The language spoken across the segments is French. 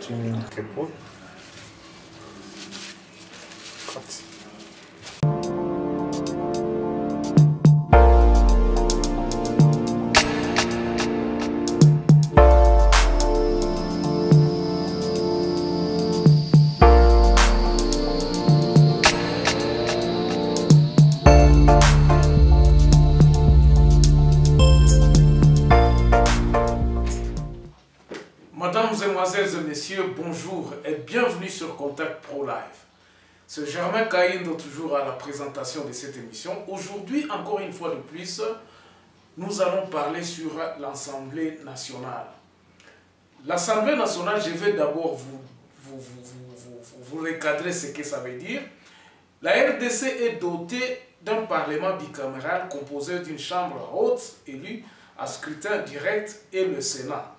une épaule. Mesdemoiselles et messieurs, bonjour et bienvenue sur Contact Pro Live. C'est Germain Kaïndo, toujours à la présentation de cette émission. Aujourd'hui, encore une fois de plus, nous allons parler sur l'Assemblée nationale. L'Assemblée nationale, je vais d'abord vous recadrer ce que ça veut dire. La RDC est dotée d'un parlement bicaméral composé d'une chambre haute élue à scrutin direct et le Sénat,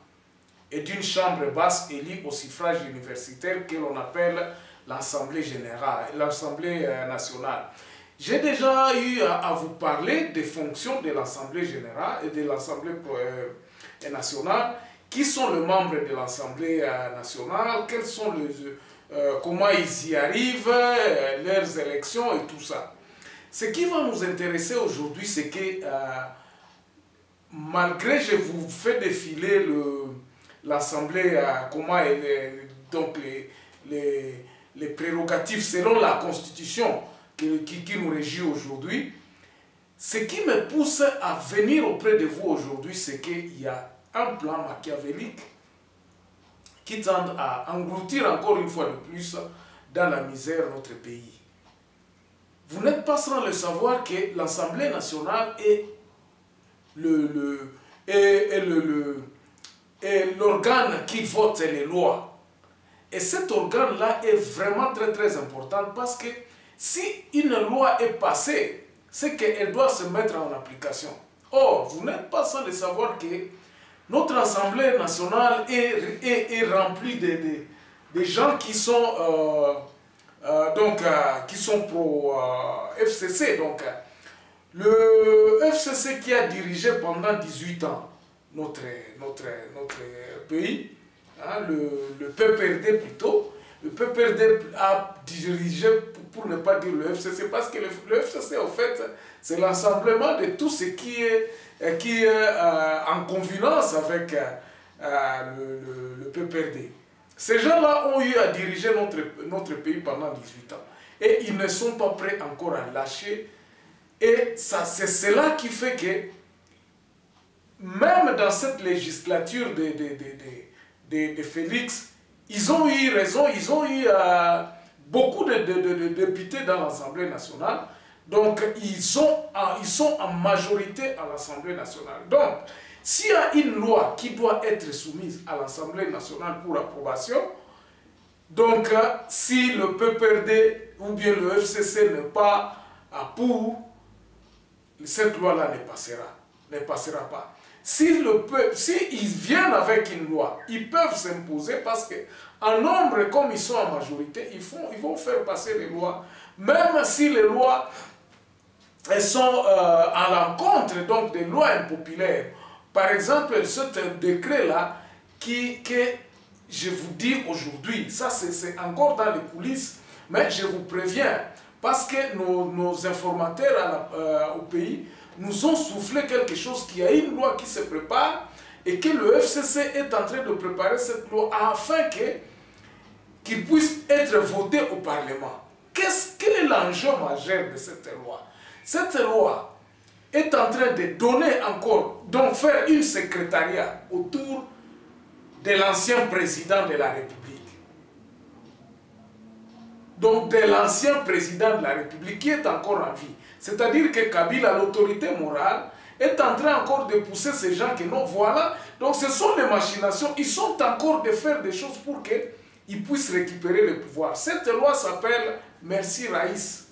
et d'une chambre basse élue au suffrage universitaire que l'on appelle l'Assemblée générale, l'Assemblée nationale. J'ai déjà eu à vous parler des fonctions de l'Assemblée générale et de l'Assemblée nationale. Qui sont les membres de l'Assemblée nationale, quels sont comment ils y arrivent, leurs élections et tout ça. Ce qui va nous intéresser aujourd'hui, c'est que malgré je vous fais défiler l'Assemblée, comment elle est, donc les prérogatives selon la Constitution qui nous régit aujourd'hui, ce qui me pousse à venir auprès de vous aujourd'hui, c'est qu'il y a un plan machiavélique qui tend à engloutir encore une fois de plus dans la misère notre pays. Vous n'êtes pas sans le savoir que l'Assemblée nationale est l'organe qui vote les lois. Et cet organe-là est vraiment très important parce que si une loi est passée, c'est qu'elle doit se mettre en application. Or, vous n'êtes pas sans le savoir que notre Assemblée nationale est remplie de gens qui sont, qui sont pro-FCC. Donc, le FCC qui a dirigé pendant 18 ans notre pays, hein, le PPRD plutôt. Le PPRD a dirigé, pour ne pas dire le FCC, parce que le FCC, en fait, c'est l'assemblement de tout ce qui est en convenance avec le PPRD. Ces gens-là ont eu à diriger notre pays pendant 18 ans. Et ils ne sont pas prêts encore à lâcher. Et c'est cela qui fait que même dans cette législature de Félix, ils ont eu raison, ils ont eu beaucoup de députés dans l'Assemblée nationale. Donc, ils sont en majorité à l'Assemblée nationale. Donc, s'il y a une loi qui doit être soumise à l'Assemblée nationale pour approbation, donc, si le PPRD ou bien le FCC n'est pas pour, cette loi-là ne passera pas. Si ils viennent avec une loi, ils peuvent s'imposer parce qu'en nombre, comme ils sont en majorité, ils vont faire passer les lois, même si les lois elles sont à l'encontre donc des lois impopulaires. Par exemple, ce décret-là que je vous dis aujourd'hui, ça c'est encore dans les coulisses, mais je vous préviens, parce que nos informateurs au pays nous ont soufflé quelque chose, qu'il y a une loi qui se prépare et que le FCC est en train de préparer cette loi afin qu'il puisse être voté au Parlement. Quel est l'enjeu majeur de cette loi? Cette loi est en train de donner encore, donc faire une secrétariat autour de l'ancien président de la République. Donc de l'ancien président de la République qui est encore en vie. C'est-à-dire que Kabila, l'autorité morale, est en train encore de pousser ces gens que non, voilà. Donc ce sont des machinations, ils sont encore de faire des choses pour qu'ils puissent récupérer le pouvoir. Cette loi s'appelle Merci Raïs.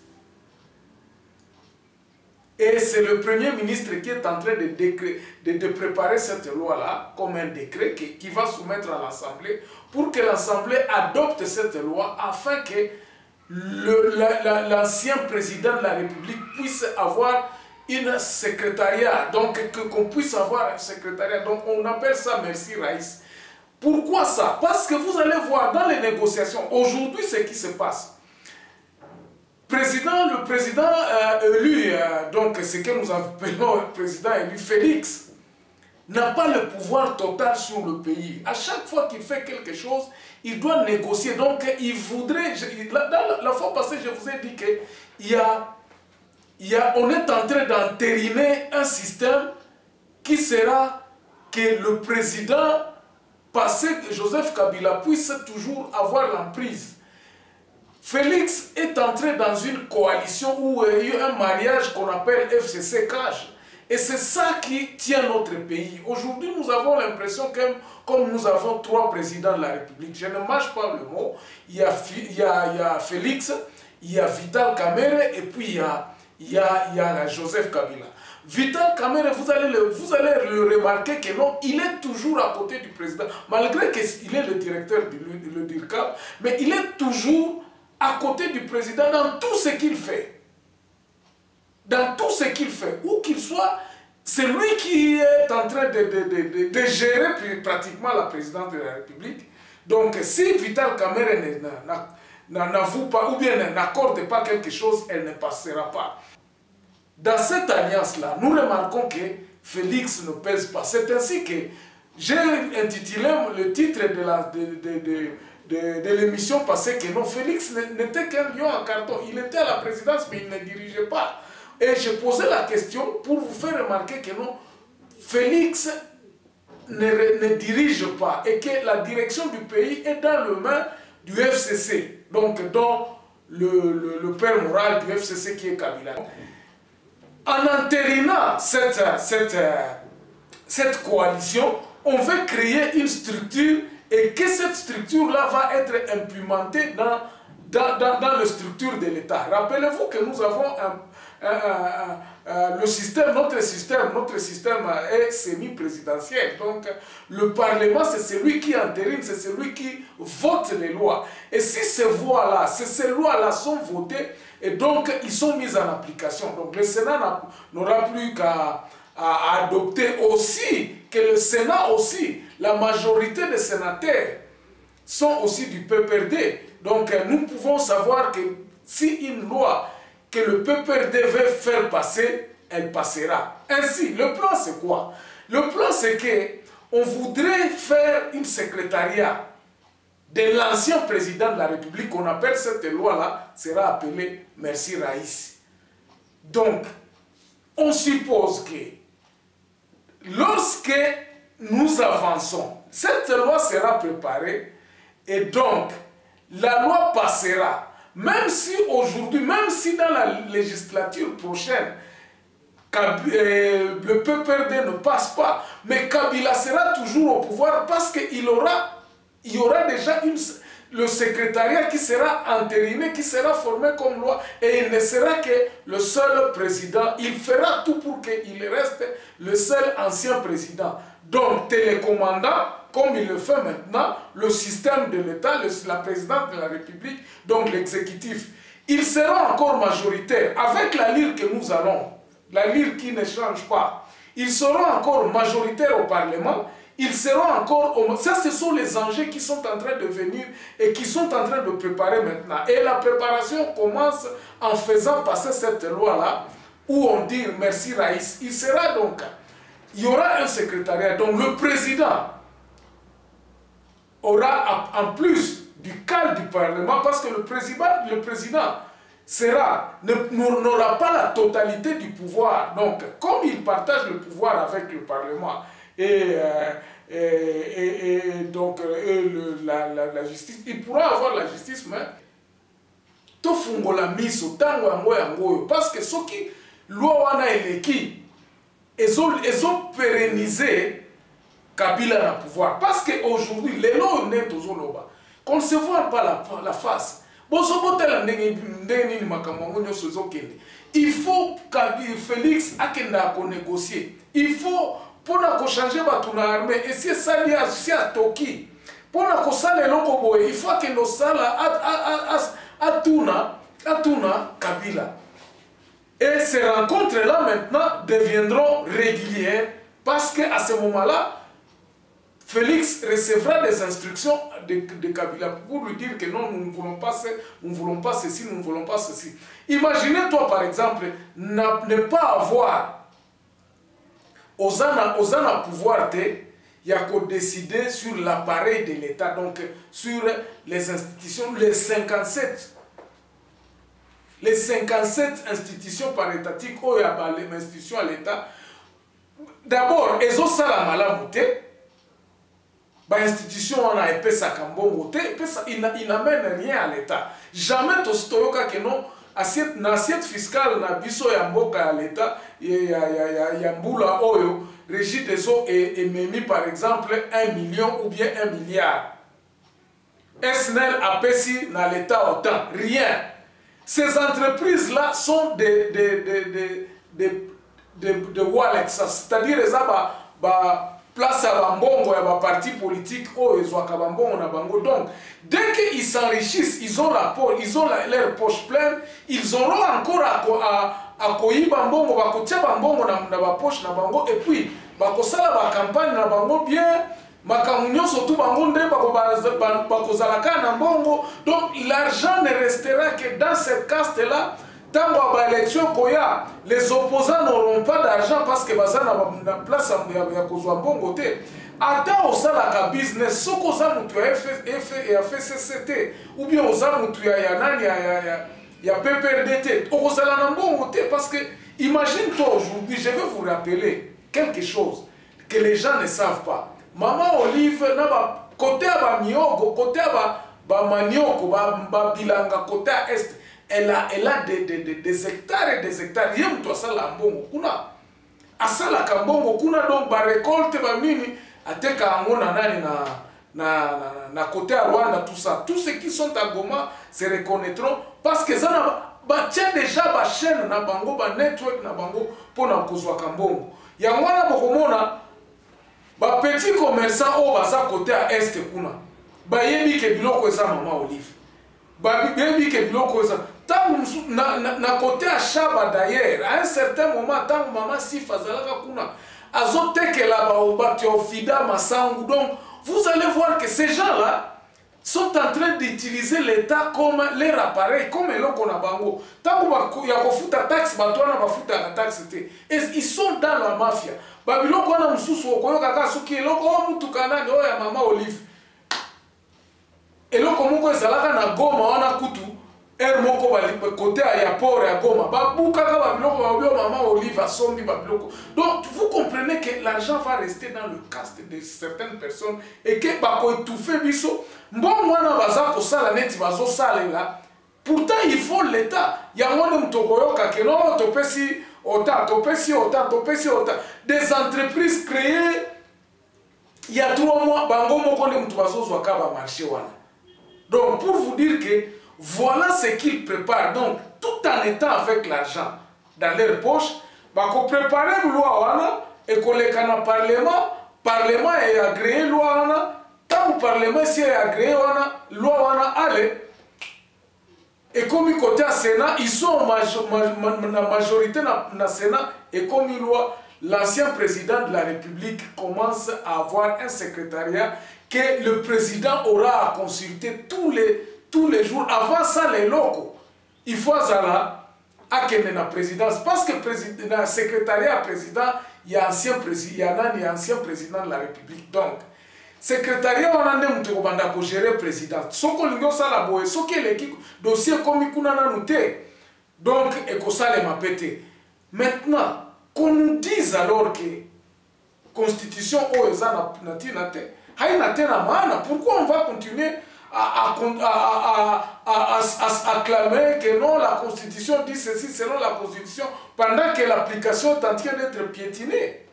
Et c'est le Premier ministre qui est en train de préparer cette loi-là comme un décret qui va soumettre à l'Assemblée pour que l'Assemblée adopte cette loi afin que l'ancien président de la République puisse avoir une secrétariat, donc qu'on puisse avoir un secrétariat. Donc on appelle ça Merci Raïs. Pourquoi ça? Parce que vous allez voir dans les négociations, aujourd'hui, ce qui se passe. Le président élu, donc ce que nous appelons le président élu Félix, n'a pas le pouvoir total sur le pays. À chaque fois qu'il fait quelque chose, il doit négocier. Donc, il voudrait... La fois passée, je vous ai dit qu'on est en train d'entériner un système qui sera que le président passé, Joseph Kabila, puisse toujours avoir l'emprise. Félix est entré dans une coalition où il y a eu un mariage qu'on appelle FCC-CAJ. Et c'est ça qui tient notre pays. Aujourd'hui, nous avons l'impression que, comme nous avons 3 présidents de la République, je ne mâche pas le mot, il y a Félix, il y a Vital Kamerhe et puis il y a Joseph Kabila. Vital Kamerhe, vous allez le remarquer que non, il est toujours à côté du président, malgré qu'il est le directeur du DIRCAP, mais il est toujours à côté du président dans tout ce qu'il fait. Dans tout ce qu'il fait, où qu'il soit, c'est lui qui est en train de gérer pratiquement la présidence de la République. Donc, si Vital Kamerhe n'avoue pas, ou bien n'accorde pas quelque chose, elle ne passera pas. Dans cette alliance-là, nous remarquons que Félix ne pèse pas. C'est ainsi que j'ai intitulé le titre de l'émission passée que non, Félix n'était qu'un lion en carton. Il était à la présidence, mais il ne dirigeait pas. Et je posais la question pour vous faire remarquer que non, Félix ne dirige pas et que la direction du pays est dans les mains du FCC, donc dans le père moral du FCC qui est Kabila. En entérinant cette coalition, on veut créer une structure et que cette structure-là va être implémentée dans la structure de l'État. Rappelez-vous que nous avons notre système est semi-présidentiel. Donc, le Parlement, c'est celui qui entérine, c'est celui qui vote les lois. Et si ces lois-là sont votées, et donc ils sont mises en application. Donc, le Sénat n'aura plus qu'à adopter aussi, que le Sénat aussi, la majorité des sénateurs sont aussi du PPRD. Donc, nous pouvons savoir que si une loi que le PPRD veut faire passer, elle passera. Ainsi, le plan c'est quoi? Le plan c'est qu'on voudrait faire une secrétariat de l'ancien président de la République, qu'on appelle cette loi-là, sera appelée Merci Raïs. Donc, on suppose que lorsque nous avançons, cette loi sera préparée et donc la loi passera. Même si aujourd'hui, même si dans la législature prochaine, le PPRD ne passe pas, mais Kabila sera toujours au pouvoir parce qu'il y aura déjà le secrétariat qui sera entériné, qui sera formé comme loi, et il ne sera que le seul président. Il fera tout pour qu'il reste le seul ancien président. Donc, télécommandant, comme il le fait maintenant, le système de l'État, la présidence de la République, donc l'exécutif, il sera encore majoritaire. Avec la lyre que nous allons, la lyre qui ne change pas, ils seront encore majoritaires au Parlement, ils seront encore... Ça, ce sont les enjeux qui sont en train de venir et qui sont en train de préparer maintenant. Et la préparation commence en faisant passer cette loi-là, où on dit Merci Raïs. Il sera donc... Il y aura un secrétariat. Donc le président aura, en plus du cadre du Parlement, parce que le président n'aura pas la totalité du pouvoir. Donc, comme il partage le pouvoir avec le Parlement et donc la justice, il pourra avoir la justice, mais tout fungola miso tango yango parce que ceux qui loi wana eleki ils ont pérennisé Kabila dans le pouvoir. Parce qu'aujourd'hui, les lois n'est toujours là. Qu'on ne se voit pas la face. Il faut que Félix Akenda négocier. Il faut pour changer notre armée. Et si ça y est à Toki, pour que ça il faut que nous sala atuna Kabila. Et ces rencontres-là, maintenant, deviendront régulières parce qu'à ce moment-là, Félix recevra des instructions de Kabila pour lui dire que non, nous ne voulons pas ceci, nous ne voulons pas ceci. Imaginez-toi par exemple, ne pas avoir aux ans pouvoir il y a qu'à décider sur l'appareil de l'État, donc sur les institutions, les 57 institutions parétatiques, où il y a les institutions à l'État. D'abord, ils ont ça la malamouté. L'institution on a épais à Kambongo, il n'amène rien à l'État. Jamais Tostoyoka que non, assiette fiscale na biso ya mboka à l'État, ya mbula oyo, Régie des eaux et Memi par exemple 1 million ou bien 1 milliard. SNL a payé dans l'État autant, rien. Ces entreprises-là sont des wallets, c'est-à-dire les place à Bambongo, il y a des partis politiques, ils ont Bambongo. Donc, dès qu'ils s'enrichissent, ils ont leur poche pleine, ils auront encore à koyi Bambongo, à kotia Bambongo dans la poche na Bango, et puis, bakosala ba campagne na Bango bien, makamunyo surtout Bango nde bakozalaka na Bango. Donc, l'argent ne restera que dans cette caste-là. Tant que l'élection, les opposants n'auront pas d'argent parce que baza na place ya kozwa mbongo te. Ata osalaka business, soko za mutu ya FCCT ou bien oza mutu ya nani ya PPRDT, okozala na mbongo te parce que imagine-toi aujourd'hui, je vais vous rappeler quelque chose que les gens ne savent pas. Maman Olive na ba côté ba miogo, côté ba manioko, ba bilanga côté est. Elle a des hectares et des hectares. Yem to asala mbongo kuna. Asala kambongo kuna donc ba récolte ba nini ateka angona nani na côté à Rwanda tout ça. Tous ceux qui sont à Goma se reconnaîtront parce que ça tient déjà ba chaîne na bango ba network na bango pour na kozwa kambongo. Ya mwana bokomona ba petit commerçant au baza côté à est kuna. Ba yebi ke biloko eza Maman Olive. Ba yebi ke biloko eza na côté à Chaba d'ailleurs, à un certain moment, tant que maman si fazalaka kuna, azoteke là bas au fida masangu. Donc, vous allez voir que ces gens-là sont en train d'utiliser l'État comme leur appareil, comme l'on a bango. Tant qu'il y a kofuta taxe, batouana bafuta la taxe. Et ils sont dans la mafia. Babylon kona msusu okoyo kaka suki eloko mutu kanani oya Maman Olive. Eloko moko ezalaka na Goma wana kutu. Moko côté à port à Goma, Maman Olive a sombi babiloko. Donc vous comprenez que l'argent va rester dans le caste de certaines personnes et que bako étouffer biso. Bon mwana baza ko sala neti bazo sala là. Pourtant il faut l'État. Ya mwana mtokoyoka que non topesi ota. Des entreprises créées il y a 3 mois bango moko ne mtu bazo zwa ka ba marché wana. Donc pour vous dire que voilà ce qu'ils préparent. Donc, tout en étant avec l'argent dans leur poche, bah, qu'on prépare une loi, et qu'on les canne au Parlement est agréé loi, tant que le Parlement est agréé loi, allez. Et comme ils côté à Sénat, ils sont en majorité dans le Sénat, et comme il loi, l'ancien président de la République commence à avoir un secrétariat que le président aura à consulter tous les jours. Avant ça, les locaux, il faut à la présidence. Parce que le secrétariat président, il y a ancien président de la République. Donc, secrétariat, on a un gérer président. Ce qu'on a ça la boue, ce qui est l'équipe, dossier comme il y a noté. Donc, et que ça les m'a pété. Maintenant, qu'on nous dise alors que la constitution pourquoi on va continuer à clamer que non, la Constitution dit ceci selon la Constitution, pendant que l'application est en train d'être piétinée.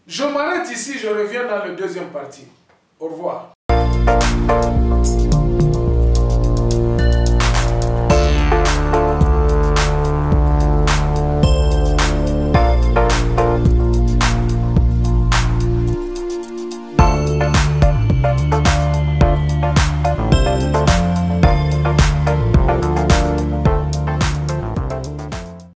Je m'arrête ici, je reviens dans le deuxième partie. Au revoir.